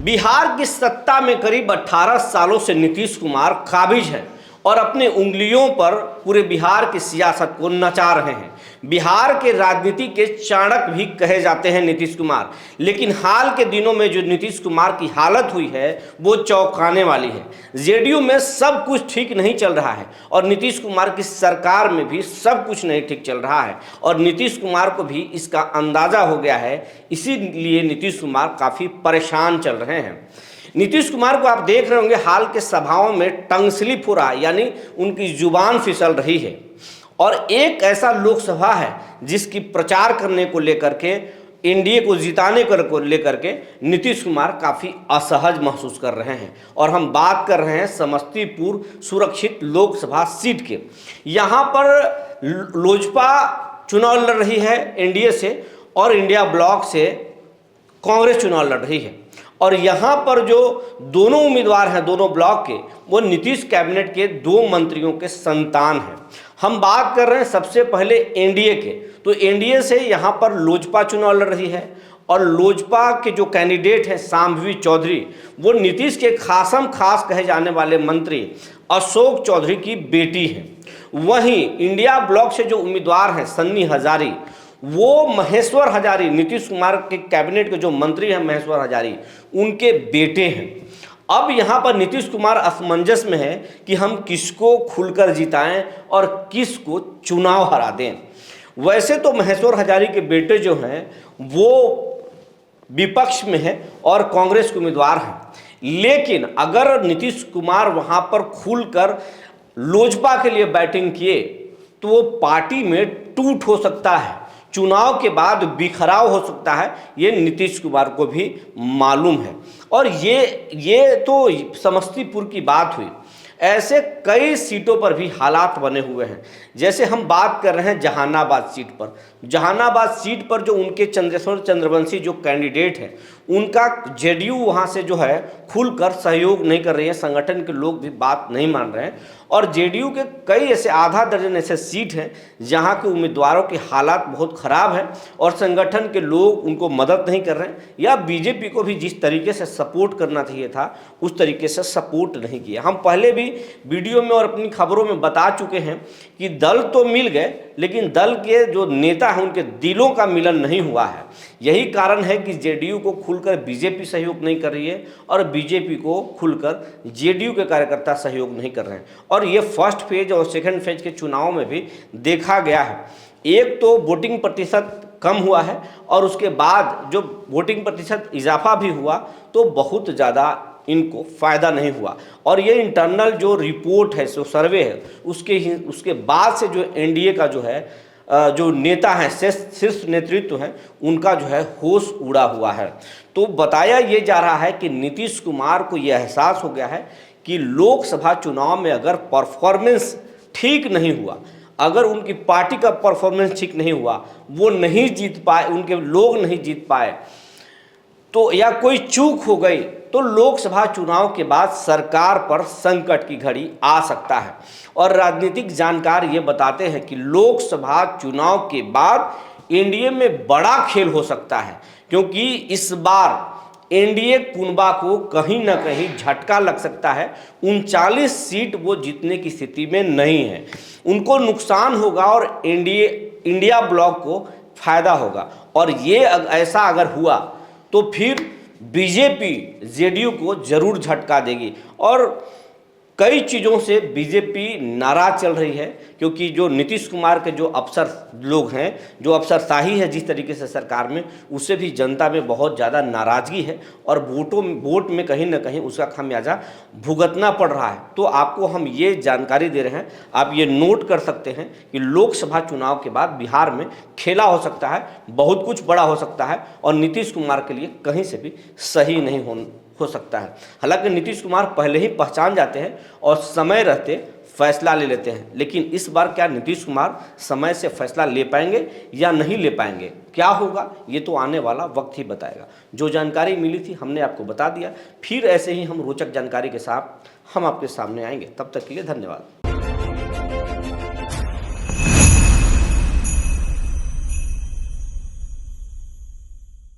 बिहार की सत्ता में करीब 18 सालों से नीतीश कुमार काबिज हैं और अपने उंगलियों पर पूरे बिहार की सियासत को नचा रहे हैं। बिहार के राजनीति के चाणक्य भी कहे जाते हैं नीतीश कुमार। लेकिन हाल के दिनों में जो नीतीश कुमार की हालत हुई है वो चौंकाने वाली है। जेडीयू में सब कुछ ठीक नहीं चल रहा है और नीतीश कुमार की सरकार में भी सब कुछ नहीं ठीक चल रहा है और नीतीश कुमार को भी इसका अंदाजा हो गया है। इसीलिए नीतीश कुमार काफ़ी परेशान चल रहे हैं। नीतीश कुमार को आप देख रहे होंगे हाल के सभाओं में टंग स्लिप हो रहा है, यानी उनकी जुबान फिसल रही है। और एक ऐसा लोकसभा है जिसकी प्रचार करने को लेकर के, एनडीए को जिताने को लेकर के नीतीश कुमार काफ़ी असहज महसूस कर रहे हैं। और हम बात कर रहे हैं समस्तीपुर सुरक्षित लोकसभा सीट के। यहाँ पर लोजपा चुनाव लड़ रही है एनडीए से और इंडिया ब्लॉक से कांग्रेस चुनाव लड़ रही है। और यहाँ पर जो दोनों उम्मीदवार हैं दोनों ब्लॉक के, वो नीतीश कैबिनेट के 2 मंत्रियों के संतान हैं। हम बात कर रहे हैं सबसे पहले एनडीए के। तो एनडीए से यहाँ पर लोजपा चुनाव लड़ रही है और लोजपा के जो कैंडिडेट हैं शांभवी चौधरी, वो नीतीश के खासम खास कहे जाने वाले मंत्री अशोक चौधरी की बेटी हैं। वहीं इंडिया ब्लॉक से जो उम्मीदवार हैं सन्नी हजारी, वो महेश्वर हजारी, नीतीश कुमार के कैबिनेट के जो मंत्री हैं महेश्वर हजारी, उनके बेटे हैं। अब यहाँ पर नीतीश कुमार असमंजस में है कि हम किसको खुलकर जिताएं और किसको चुनाव हरा दें। वैसे तो महेश्वर हजारी के बेटे जो हैं वो विपक्ष में है और कांग्रेस के उम्मीदवार हैं, लेकिन अगर नीतीश कुमार वहाँ पर खुलकर लोजपा के लिए बैटिंग किए तो वो पार्टी में टूट हो सकता है, चुनाव के बाद बिखराव हो सकता है। ये नीतीश कुमार को भी मालूम है। और ये तो समस्तीपुर की बात हुई। ऐसे कई सीटों पर भी हालात बने हुए हैं। जैसे हम बात कर रहे हैं जहानाबाद सीट पर। जहानाबाद सीट पर जो उनके चंद्रेश्वर चंद्रवंशी जो कैंडिडेट हैं, उनका जेडीयू वहाँ से जो है खुलकर सहयोग नहीं कर रही है। संगठन के लोग भी बात नहीं मान रहे हैं और जेडीयू के कई ऐसे आधा दर्जन ऐसे सीट हैं जहाँ के उम्मीदवारों की हालात बहुत ख़राब है और संगठन के लोग उनको मदद नहीं कर रहे हैं या बीजेपी को भी जिस तरीके से सपोर्ट करना चाहिए था उस तरीके से सपोर्ट नहीं किया। हम पहले भी वीडियो में और अपनी खबरों में बता चुके हैं कि दल तो मिल गए, लेकिन दल के जो नेता हैं उनके दिलों का मिलन नहीं हुआ है। यही कारण है कि जेडीयू को खुलकर बीजेपी सहयोग नहीं कर रही है और बीजेपी को खुलकर जेडीयू के कार्यकर्ता सहयोग नहीं कर रहे हैं। और ये फर्स्ट फेज और सेकंड फेज के चुनाव में भी देखा गया है। एक तो वोटिंग प्रतिशत कम हुआ है और उसके बाद जो वोटिंग प्रतिशत इजाफा भी हुआ तो बहुत ज़्यादा इनको फ़ायदा नहीं हुआ। और ये इंटरनल जो रिपोर्ट है, जो सर्वे है, उसके बाद से जो एनडीए का जो है जो नेता हैं, शीर्ष नेतृत्व हैं, उनका जो है होश उड़ा हुआ है। तो बताया ये जा रहा है कि नीतीश कुमार को यह एहसास हो गया है कि लोकसभा चुनाव में अगर परफॉर्मेंस ठीक नहीं हुआ, अगर उनकी पार्टी का परफॉर्मेंस ठीक नहीं हुआ, वो नहीं जीत पाए, उनके लोग नहीं जीत पाए तो या कोई चूक हो गई तो लोकसभा चुनाव के बाद सरकार पर संकट की घड़ी आ सकता है। और राजनीतिक जानकार ये बताते हैं कि लोकसभा चुनाव के बाद एनडीए में बड़ा खेल हो सकता है, क्योंकि इस बार एनडीए कुनबा को कहीं ना कहीं झटका लग सकता है। 39 सीट वो जीतने की स्थिति में नहीं है, उनको नुकसान होगा और इंडिया ब्लॉक को फायदा होगा। और ये ऐसा अगर हुआ तो फिर बीजेपी जेडीयू को जरूर झटका देगी। और कई चीज़ों से बीजेपी नाराज चल रही है, क्योंकि जो नीतीश कुमार के जो अफसर लोग हैं, जो अफसरशाही है जिस तरीके से सरकार में, उससे भी जनता में बहुत ज़्यादा नाराज़गी है और वोट में कहीं ना कहीं उसका खामियाजा भुगतना पड़ रहा है। तो आपको हम ये जानकारी दे रहे हैं, आप ये नोट कर सकते हैं कि लोकसभा चुनाव के बाद बिहार में खेला हो सकता है, बहुत कुछ बड़ा हो सकता है और नीतीश कुमार के लिए कहीं से भी सही नहीं हो सकता है। हालांकि नीतीश कुमार पहले ही पहचान जाते हैं और समय रहते फैसला ले लेते हैं, लेकिन इस बार क्या नीतीश कुमार समय से फैसला ले पाएंगे या नहीं ले पाएंगे, क्या होगा ये तो आने वाला वक्त ही बताएगा। जो जानकारी मिली थी हमने आपको बता दिया। फिर ऐसे ही हम रोचक जानकारी के साथ हम आपके सामने आएंगे। तब तक के लिए धन्यवाद।